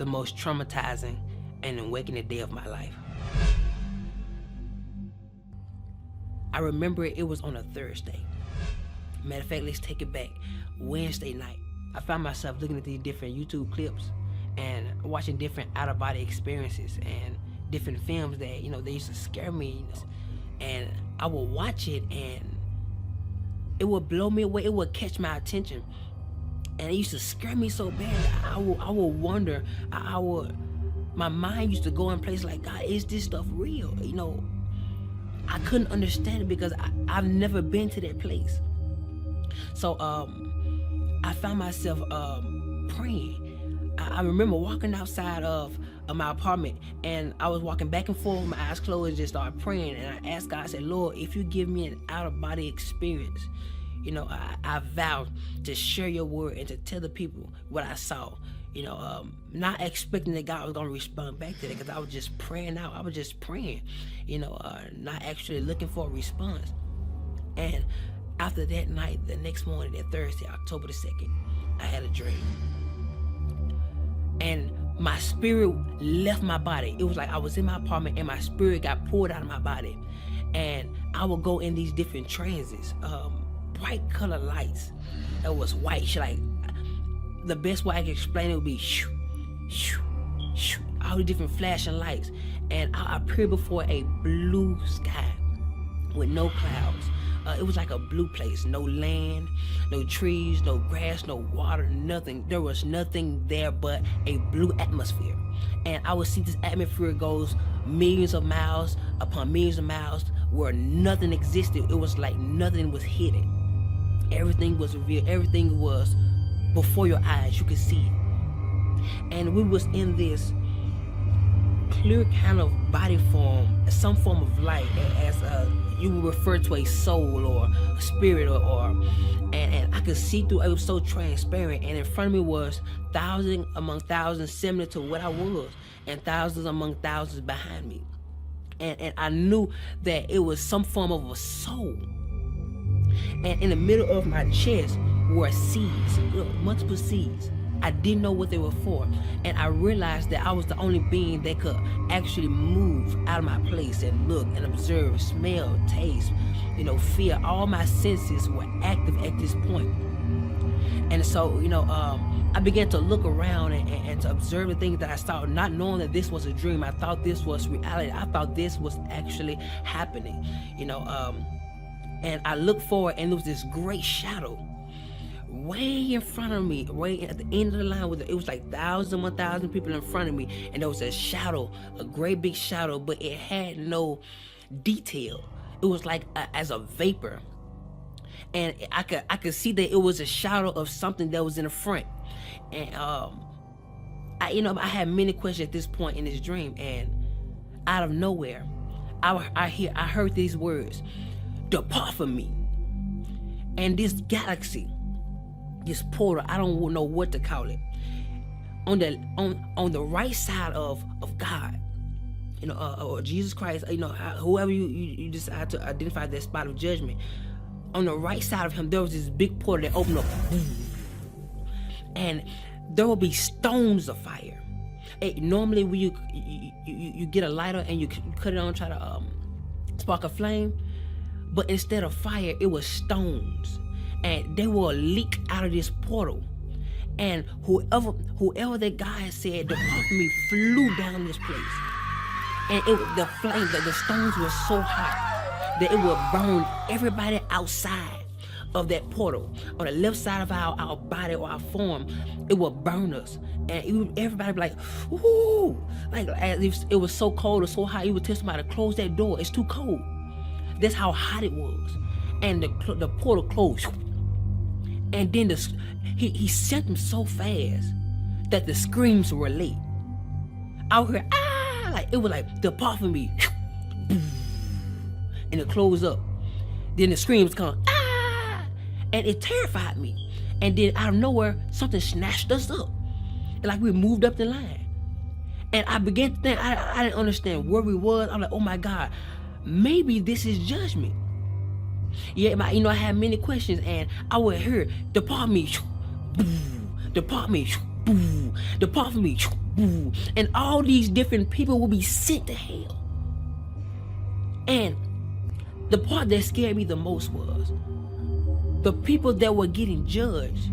the most traumatizing and awakening day of my life. I remember it was on a Thursday. Matter of fact, let's take it back. Wednesday night, I found myself looking at these different YouTube clips and watching different out-of-body experiences and different films that, they used to scare me. And I would watch it and it would blow me away. It would catch my attention. And it used to scare me so bad. I would wonder, my mind used to go in places like, God, is this stuff real? I couldn't understand it because I've never been to that place. So I found myself praying. I remember walking outside of my apartment, and I was walking back and forth with my eyes closed and just started praying. And I asked God, I said, Lord, if you give me an out-of-body experience, I vowed to share your word and to tell the people what I saw. Not expecting that God was going to respond back to that, because I was just praying out. I was just praying, not actually looking for a response. And after that night, the next morning, that Thursday, October the 2nd, I had a dream. And my spirit left my body. It was like I was in my apartment and my spirit got pulled out of my body. And I would go in these different transits, bright color lights that was white. Like, the best way I can explain it would be shoo, shoo, shoo, all the different flashing lights. And I appeared before a blue sky with no clouds. It was like a blue place, no land, no trees, no grass, no water, nothing. There was nothing there but a blue atmosphere. And I would see this atmosphere goes millions of miles upon millions of miles where nothing existed. It was like nothing was hidden. Everything was revealed. Everything was before your eyes. You could see it. And we was in this clear kind of body form, some form of light, as you would refer to a soul or a spirit, and I could see through. It was so transparent, and in front of me was thousands among thousands similar to what I was, and thousands among thousands behind me. And I knew that it was some form of a soul. And in the middle of my chest were seeds, multiple seeds. I didn't know what they were for. And I realized that I was the only being that could actually move out of my place and look and observe, smell, taste, feel. All my senses were active at this point. And so, I began to look around and to observe the things that I saw, not knowing that this was a dream. I thought this was reality. I thought this was actually happening, and I looked forward, and there was this great shadow way in front of me, way at the end of the line. It was like 1,000 people in front of me, and there was a shadow, a great big shadow, but it had no detail. It was like as a vapor, and I could see that it was a shadow of something that was in the front. And I had many questions at this point in this dream, and out of nowhere, I heard these words: "Depart from me." And this galaxy, this portal, I don't know what to call it, on the right side of God, or Jesus Christ, whoever you decide to identify that spot of judgment, on the right side of him, there was this big portal that opened up, and there will be stones of fire. Normally when you get a lighter and you cut it on, try to spark a flame, but instead of fire, it was stones. And they will leak out of this portal. And whoever that guy said, "Depart from me," flew down this place. And the stones were so hot that it would burn everybody outside of that portal. On the left side of our body or our form, it would burn us. And everybody would be like, "Ooh," like as if it was so cold or so hot, you would tell somebody to close that door. It's too cold. That's how hot it was. And the portal closed. And then he sent them so fast that the screams were late. I would hear, "Ah!" Like it was like, "Depart from me," and it closed up. Then the screams come, "Ah!" And it terrified me. And then out of nowhere, something snatched us up, like we moved up the line. And I began to think, I didn't understand where we was. I'm like, oh my God, maybe this is judgment. Yeah, I had many questions, and I would hear, "Depart me," "Depart me," "Depart from me," boo. And all these different people will be sent to hell. And the part that scared me the most was the people that were getting judged.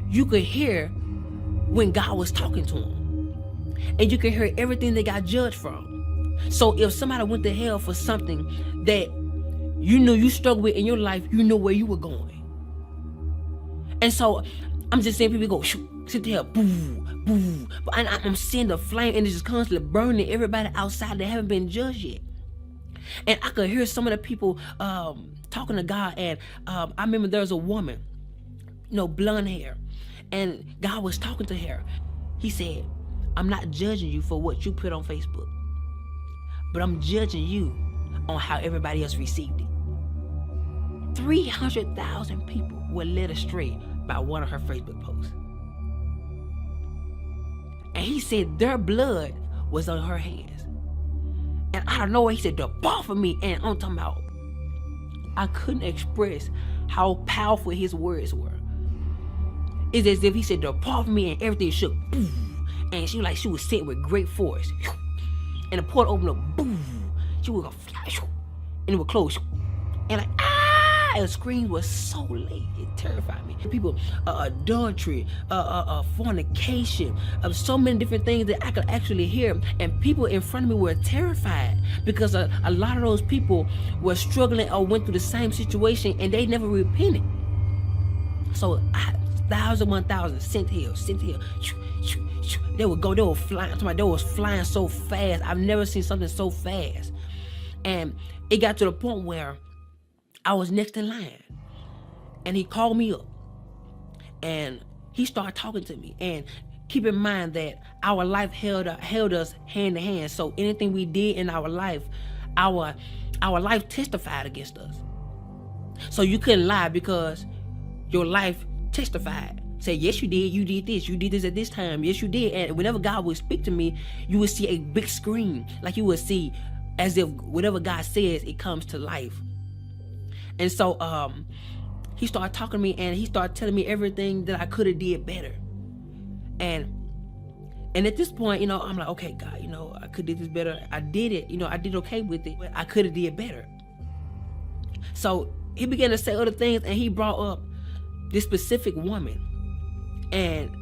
You could hear when God was talking to them, and you could hear everything they got judged from. So if somebody went to hell for something that you knew you struggled with in your life, you know where you were going. And so I'm just seeing people go, shoot, sit there, boo, boo. And I'm seeing the flame, and it's just constantly burning everybody outside that haven't been judged yet. And I could hear some of the people talking to God. And I remember there was a woman, blonde hair, and God was talking to her. He said, I'm not judging you for what you put on Facebook, but I'm judging you on how everybody else received it. 300,000 people were led astray by one of her Facebook posts. And he said their blood was on her hands. And I don't know what he said, depart from me. And I'm talking about, I couldn't express how powerful his words were. It's as if he said, depart from me, and everything shook. Boom. And she was sent with great force. And the portal opened up. Boom. She was gonna fly. And it would close. And like, the screams was so late, it terrified me. People, adultery, fornication, so many different things that I could actually hear. And people in front of me were terrified because a lot of those people were struggling or went through the same situation, and they never repented. So 1,000, sent here. They were flying. They was flying so fast. I've never seen something so fast. And it got to the point where I was next in line, and he called me up, and he started talking to me. And keep in mind that our life held us hand to hand. So anything we did in our life life testified against us. So you couldn't lie because your life testified. Say, yes, you did this at this time, yes, you did. And whenever God would speak to me, you would see a big screen, like you would see as if whatever God says, it comes to life. And so he started talking to me, and he started telling me everything that I could have did better. And at this point, I'm like, okay, God, I could have did this better. I did it, I did okay with it, but I could have did better. So he began to say other things, and he brought up this specific woman. And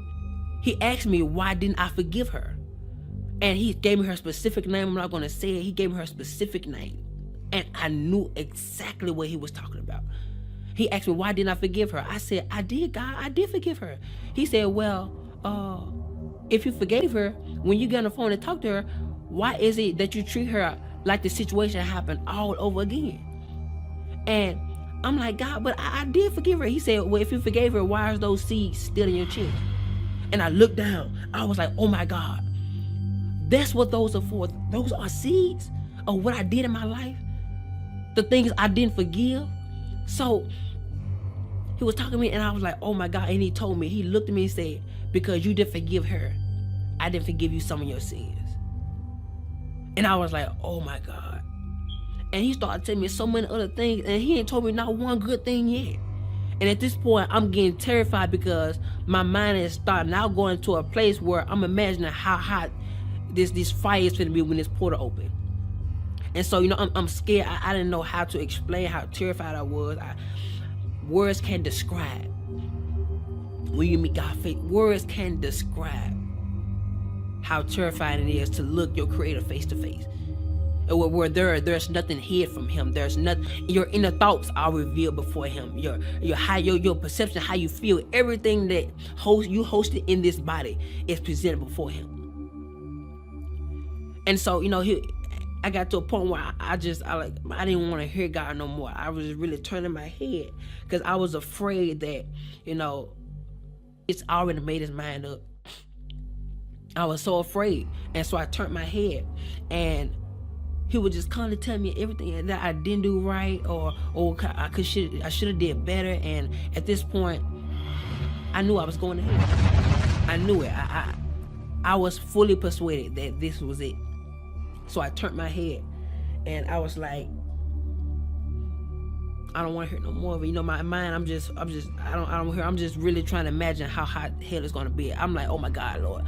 he asked me, why didn't I forgive her? And he gave me her specific name. I'm not going to say it. He gave me her specific name. And I knew exactly what he was talking about. He asked me, why didn't I forgive her? I said, I did, God. I did forgive her. He said, well, if you forgave her, when you get on the phone and talk to her, why is it that you treat her like the situation happened all over again? And I'm like, God, but I did forgive her. He said, well, if you forgave her, why are those seeds still in your chest? And I looked down. I was like, oh my God. That's what those are for. Those are seeds of what I did in my life. The things I didn't forgive. So he was talking to me, and I was like, oh my God. And he told me, he looked at me and said, because you didn't forgive her, I didn't forgive you some of your sins. And I was like, oh my God. And he started telling me so many other things, and he ain't told me not one good thing yet. And at this point, I'm getting terrified because my mind is starting now going to a place where I'm imagining how hot this fire is going to be when this portal open. And so, I'm scared. I didn't know how to explain how terrified I was. Words can't describe. When you meet God face, words can't describe how terrifying it is to look your Creator face to face. Where there's nothing hid from Him. There's nothing. Your inner thoughts are revealed before Him. Your perception, how you feel, everything that you hosted in this body is presented before Him. And so, I got to a point where I didn't want to hear God no more. I was really turning my head because I was afraid that, it's already made his mind up. I was so afraid. And so I turned my head, and he would just constantly tell me everything that I didn't do right, or I should have did better. And at this point, I knew I was going to hell. I knew it. I was fully persuaded that this was it. So I turned my head, and I was like, I don't want to hear no more of it. My mind, I don't hear. I'm just really trying to imagine how hot hell is going to be. I'm like, oh my God, Lord.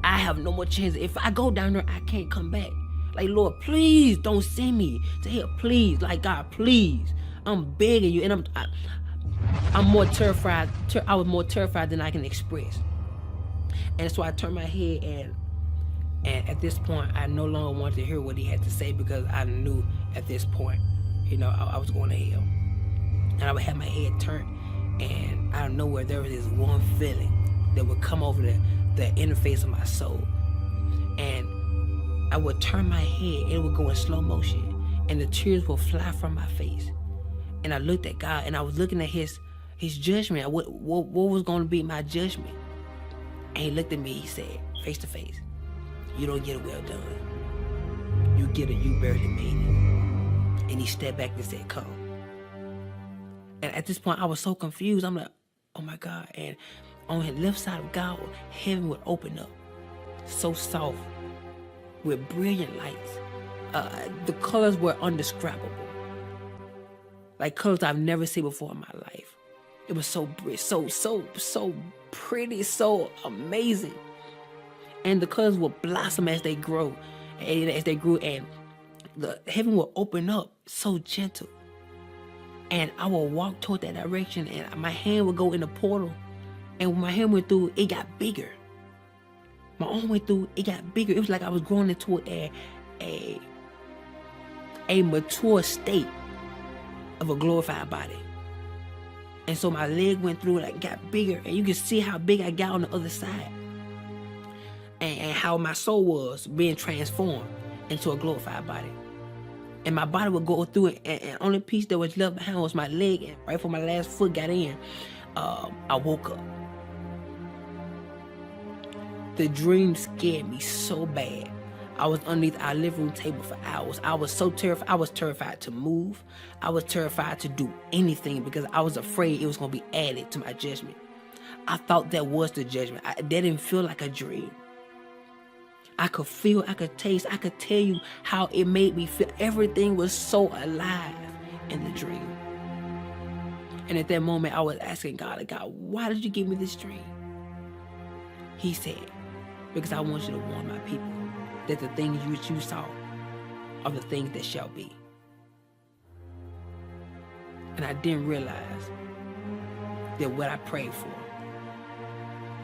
I have no more chance. If I go down there, I can't come back. Like, Lord, please don't send me to hell. Please, like, God, please. I'm begging you, and I'm more terrified. I was more terrified than I can express. And so I turned my head, and at this point, I no longer wanted to hear what he had to say, because I knew at this point, I was going to hell. And I would have my head turned, and out of nowhere, there was this one feeling that would come over the interface of my soul. And I would turn my head, and it would go in slow motion, and the tears would fly from my face. And I looked at God, and I was looking at his judgment. What was going to be my judgment? And he looked at me, he said, face to face, you don't get a well done. You get a you barely made it. And he stepped back and said, come. And at this point, I was so confused. I'm like, oh my God. And on the left side of God, heaven would open up, so soft, with brilliant lights. The colors were undescribable. Like colors I've never seen before in my life. It was so pretty, so amazing. And the colors would blossom as they grow, and the heaven will open up so gentle. And I will walk toward that direction, and my hand would go in the portal. And when my hand went through, it got bigger. My arm went through, it got bigger. It was like I was growing into a mature state of a glorified body. And so my leg went through, like, got bigger, and you can see how big I got on the other side, and how my soul was being transformed into a glorified body. And my body would go through it, and only piece that was left behind was my leg. And right before my last foot got in, I woke up. The dream scared me so bad. I was underneath our living room table for hours. I was so terrified. I was terrified to move. I was terrified to do anything, because I was afraid it was going to be added to my judgment. I thought that was the judgment. That didn't feel like a dream. I could feel, I could taste, I could tell you how it made me feel. Everything was so alive in the dream. And at that moment, I was asking God, why did you give me this dream? He said, because I want you to warn my people that the things which you saw are the things that shall be. And I didn't realize that what I prayed for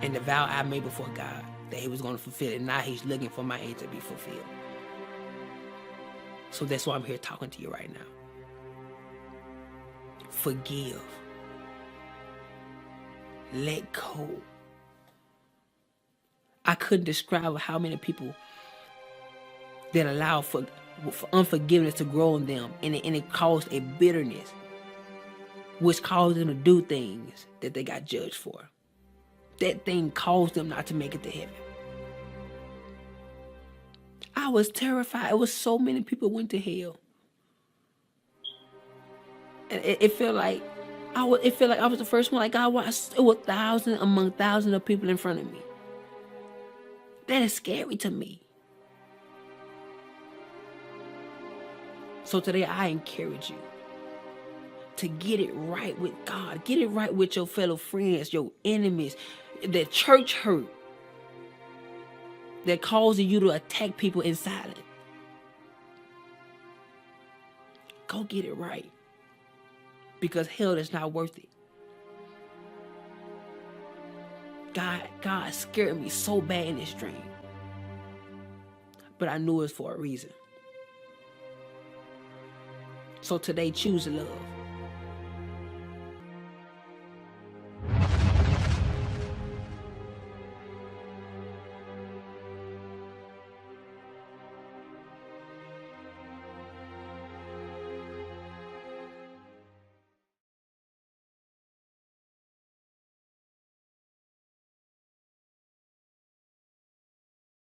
and the vow I made before God, that he was going to fulfill it. Now he's looking for my end to be fulfilled. So that's why I'm here talking to you right now. Forgive. Let go. I couldn't describe how many people that allow for unforgiveness to grow in them, and it caused a bitterness, which caused them to do things that they got judged for. That thing caused them not to make it to heaven. I was terrified. It was so many people went to hell. And it felt like I was the first one. Like, God, it was thousands among thousands of people in front of me. That is scary to me. So today I encourage you to get it right with God. Get it right with your fellow friends, your enemies, the church hurt that causing you to attack people in silence. Go get it right, because hell is not worth it. God scared me so bad in this dream, but I knew it was for a reason. So today, choose love.